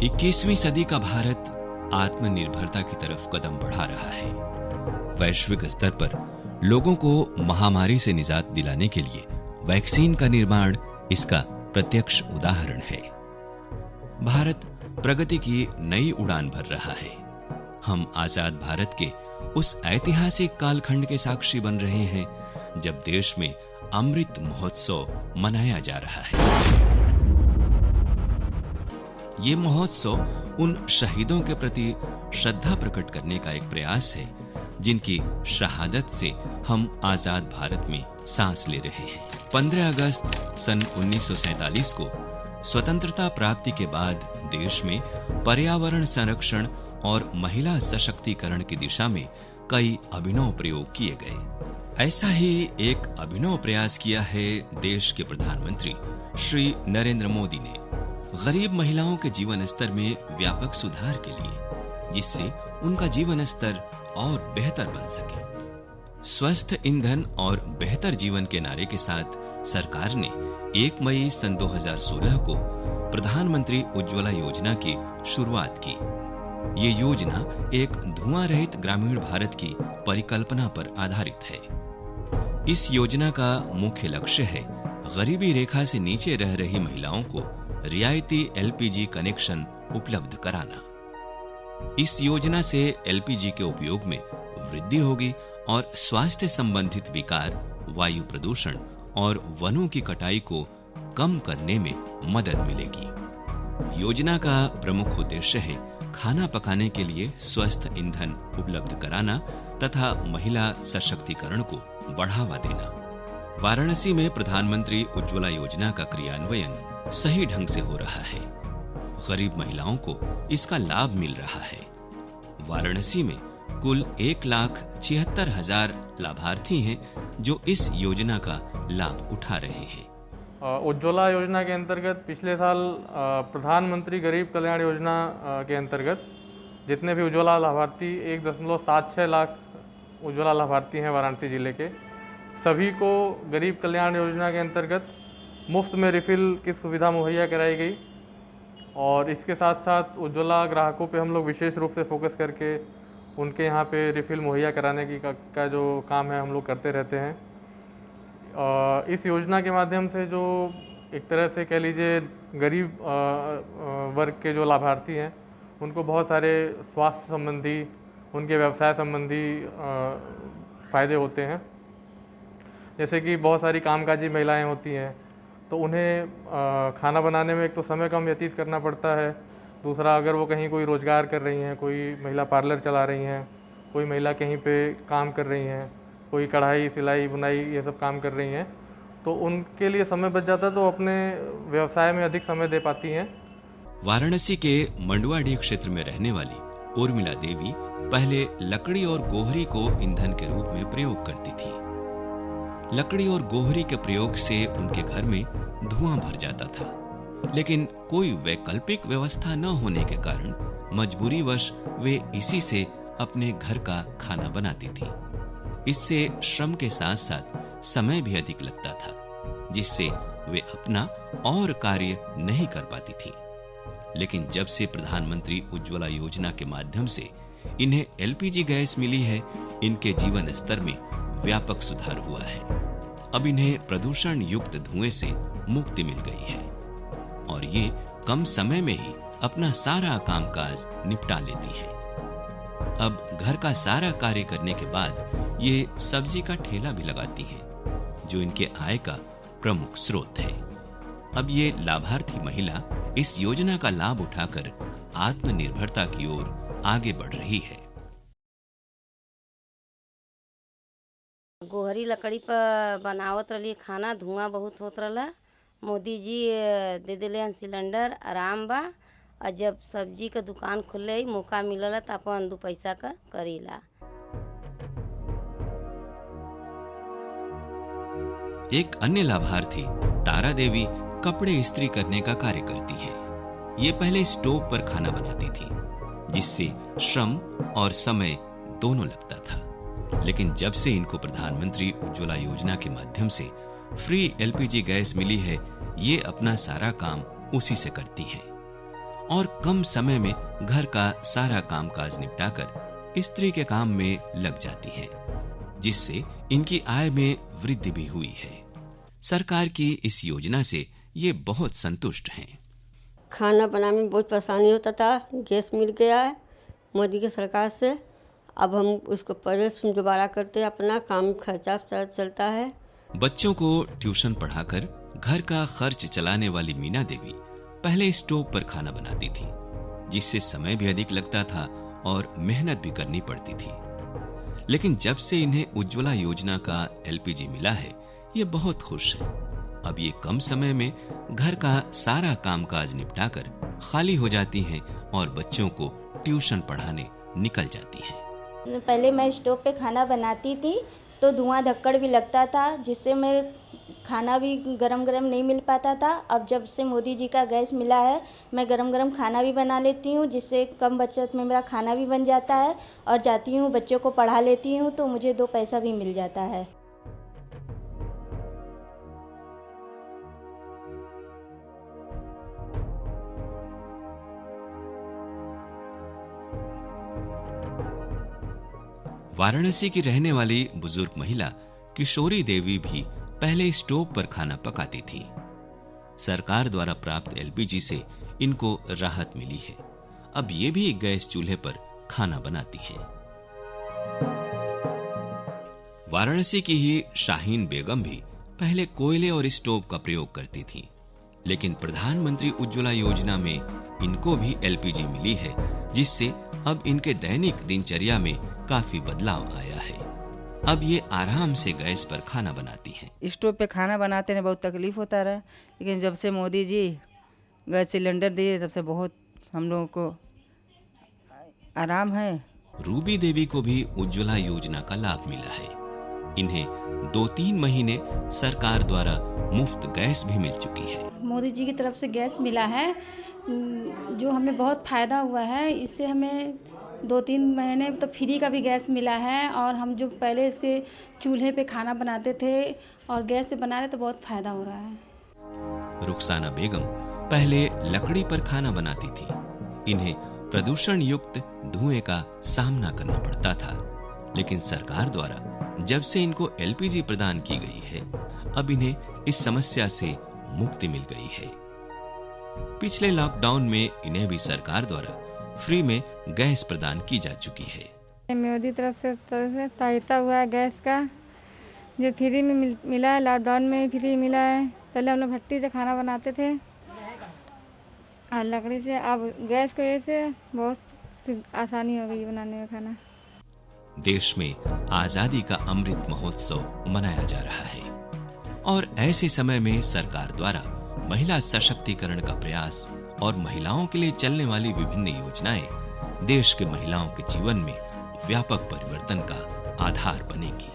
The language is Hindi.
21वीं सदी का भारत आत्मनिर्भरता की तरफ कदम बढ़ा रहा है। वैश्विक स्तर पर लोगों को महामारी से निजात दिलाने के लिए वैक्सीन का निर्माण इसका प्रत्यक्ष उदाहरण है। भारत प्रगति की नई उड़ान भर रहा है। हम आजाद भारत के उस ऐतिहासिक कालखंड के साक्षी बन रहे हैं जब देश में अमृत महोत्सव मनाया जा रहा है। ये महोत्सव उन शहीदों के प्रति श्रद्धा प्रकट करने का एक प्रयास है जिनकी शहादत से हम आजाद भारत में सांस ले रहे हैं। 15 अगस्त सन 1947 को स्वतंत्रता प्राप्ति के बाद देश में पर्यावरण संरक्षण और महिला सशक्तिकरण की दिशा में कई अभिनव प्रयोग किए गए। ऐसा ही एक अभिनव प्रयास किया है देश के प्रधानमंत्री श्री नरेंद्र मोदी ने गरीब महिलाओं के जीवन स्तर में व्यापक सुधार के लिए, जिससे उनका जीवन स्तर और बेहतर बन सके। स्वस्थ ईंधन और बेहतर जीवन के नारे के साथ सरकार ने 1 मई सन 2016 को प्रधानमंत्री उज्ज्वला योजना की शुरुआत की। ये योजना एक धुआं रहित ग्रामीण भारत की परिकल्पना पर आधारित है। इस योजना का मुख्य लक्ष्य है गरीबी रेखा से नीचे रह रही महिलाओं को रियायती एलपीजी कनेक्शन उपलब्ध कराना। इस योजना से एलपीजी के उपयोग में वृद्धि होगी और स्वास्थ्य संबंधित विकार, वायु प्रदूषण और वनों की कटाई को कम करने में मदद मिलेगी। योजना का प्रमुख उद्देश्य है खाना पकाने के लिए स्वस्थ ईंधन उपलब्ध कराना तथा महिला सशक्तिकरण को बढ़ावा देना। वाराणसी में प्रधानमंत्री उज्ज्वला योजना का क्रियान्वयन सही ढंग से हो रहा है। गरीब महिलाओं को इसका लाभ मिल रहा है। वाराणसी में कुल 1,76,000 लाभार्थी हैं जो इस योजना का लाभ उठा रहे हैं। उज्ज्वला योजना के अंतर्गत पिछले साल प्रधानमंत्री गरीब कल्याण योजना के अंतर्गत जितने भी उज्ज्वला लाभार्थी 1.76 लाख उज्ज्वला लाभार्थी हैं वाराणसी जिले के, सभी को गरीब कल्याण योजना के अंतर्गत मुफ्त में रिफ़िल की सुविधा मुहैया कराई गई। और इसके साथ साथ उज्ज्वला ग्राहकों पे हम लोग विशेष रूप से फोकस करके उनके यहाँ पे रिफ़िल मुहैया कराने की का जो काम है हम लोग करते रहते हैं। इस योजना के माध्यम से जो एक तरह से कह लीजिए गरीब वर्ग के जो लाभार्थी हैं उनको बहुत सारे स्वास्थ्य संबंधी, उनके व्यवसाय संबंधी फ़ायदे होते हैं। जैसे कि बहुत सारी कामकाजी महिलाएं होती हैं तो उन्हें खाना बनाने में एक तो समय कम व्यतीत करना पड़ता है। दूसरा, अगर वो कहीं कोई रोज़गार कर रही हैं, कोई महिला पार्लर चला रही हैं, कोई महिला कहीं पे काम कर रही हैं, कोई कढ़ाई, सिलाई, बुनाई ये सब काम कर रही हैं, तो उनके लिए समय बच जाता है तो अपने व्यवसाय में अधिक समय दे पाती हैं। वाराणसी के मंडुआडीह क्षेत्र में रहने वाली उर्मिला देवी पहले लकड़ी और गोहरी को ईंधन के रूप में प्रयोग करती थी। लकड़ी और गोहरी के प्रयोग से उनके घर में धुआं भर जाता था, लेकिन कोई वैकल्पिक व्यवस्था न होने के कारण मजबूरीवश वे इसी से अपने घर का खाना बनाती थी। इससे श्रम के साथ साथ समय भी अधिक लगता था, जिससे वे अपना और कार्य नहीं कर पाती थी। लेकिन जब से प्रधानमंत्री उज्ज्वला योजना के माध्यम से इन्हें एलपीजी गैस मिली है, इनके जीवन स्तर में व्यापक सुधार हुआ है। अब इन्हें प्रदूषण युक्त धुएं से मुक्ति मिल गई है और ये कम समय में ही अपना सारा कामकाज निपटा लेती है। अब घर का सारा कार्य करने के बाद ये सब्जी का ठेला भी लगाती हैं, जो इनके आय का प्रमुख स्रोत है। अब ये लाभार्थी महिला इस योजना का लाभ उठाकर आत्मनिर्भरता की ओर आगे बढ़ रही है। गोहरी लकड़ी पर बनावत रही खाना, धुआं बहुत होत रहा। मोदी जी दे दिले हैं सिलेंडर, आराम बा। और जब सब्जी का दुकान खुले मौका मिलला तो अपन 2 पैसा का करीला। एक अन्य लाभार्थी तारा देवी कपड़े इस्त्री करने का कार्य करती है। ये पहले स्टोव पर खाना बनाती थी, जिससे श्रम और समय दोनों लगता था। लेकिन जब से इनको प्रधानमंत्री उज्ज्वला योजना के माध्यम से फ्री एलपीजी गैस मिली है, ये अपना सारा काम उसी से करती हैं। और कम समय में घर का सारा कामकाज निपटाकर स्त्री के काम में लग जाती हैं, जिससे इनकी आय में वृद्धि भी हुई है। सरकार की इस योजना से ये बहुत संतुष्ट हैं। खाना बनाने में बहुत परेशानी होता था, गैस मिल गया है मोदी की सरकार से। अब हम उसको पहले दोबारा करते, अपना काम खर्चा चलता है। बच्चों को ट्यूशन पढ़ाकर घर का खर्च चलाने वाली मीना देवी पहले स्टोव पर खाना बनाती थी, जिससे समय भी अधिक लगता था और मेहनत भी करनी पड़ती थी। लेकिन जब से इन्हें उज्ज्वला योजना का एलपीजी मिला है, ये बहुत खुश है। अब ये कम समय में घर का सारा कामकाज निपटाकर खाली हो जाती हैं और बच्चों को ट्यूशन पढ़ाने निकल जाती हैं। पहले मैं स्टोव पे खाना बनाती थी तो धुआं धक्कड़ भी लगता था, जिससे मैं खाना भी गरम गरम नहीं मिल पाता था। अब जब से मोदी जी का गैस मिला है, मैं गरम गरम खाना भी बना लेती हूँ, जिससे कम बचत में मेरा खाना भी बन जाता है और जाती हूँ बच्चों को पढ़ा लेती हूँ तो मुझे 2 पैसा भी मिल जाता है। वाराणसी की रहने वाली बुजुर्ग महिला किशोरी देवी भी पहले स्टोव पर खाना पकाती थी। सरकार द्वारा प्राप्त एलपीजी से इनको राहत मिली है। अब ये भी गैस चूल्हे पर खाना बनाती है। वाराणसी की ही शाहीन बेगम भी पहले कोयले और स्टोव का प्रयोग करती थी, लेकिन प्रधानमंत्री उज्ज्वला योजना में इनको भी एलपीजी मिली है, जिससे अब इनके दैनिक दिनचर्या में काफी बदलाव आया है। अब ये आराम से गैस पर खाना बनाती हैं। स्टोव पे खाना बनाते में बहुत तकलीफ होता रहा, लेकिन जब से मोदी जी गैस सिलेंडर दिए तब से बहुत हम लोगों को आराम है। रूबी देवी को भी उज्ज्वला योजना का लाभ मिला है। इन्हें 2-3 महीने सरकार द्वारा मुफ्त गैस भी मिल चुकी है। मोदी जी की तरफ से गैस मिला है, जो हमें बहुत फ़ायदा हुआ है। इससे हमें 2-3 महीने तो फ्री का भी गैस मिला है, और हम जो पहले इसके चूल्हे पे खाना बनाते थे और गैस से बना रहे तो बहुत फ़ायदा हो रहा है। रुखसाना बेगम पहले लकड़ी पर खाना बनाती थी। इन्हें प्रदूषण युक्त धुएं का सामना करना पड़ता था, लेकिन सरकार द्वारा जब से इनको एलपीजी प्रदान की गई है, अब इन्हें इस समस्या से मुक्ति मिल गई है। पिछले लॉकडाउन में इन्हें भी सरकार द्वारा फ्री में गैस प्रदान की जा चुकी है। मोदी तरफ से सहायता हुआ है गैस का, जो फ्री में मिला है। लॉकडाउन में फ्री मिला है। पहले हम लोग भट्टी से खाना बनाते थे और लकड़ी से, अब गैस की वजह से बहुत आसानी हो गई बनाने में खाना। देश में आजादी का अमृत महोत्सव मनाया जा रहा है, और ऐसे समय में सरकार द्वारा महिला सशक्तिकरण का प्रयास और महिलाओं के लिए चलने वाली विभिन्न योजनाएं देश के महिलाओं के जीवन में व्यापक परिवर्तन का आधार बनेगी।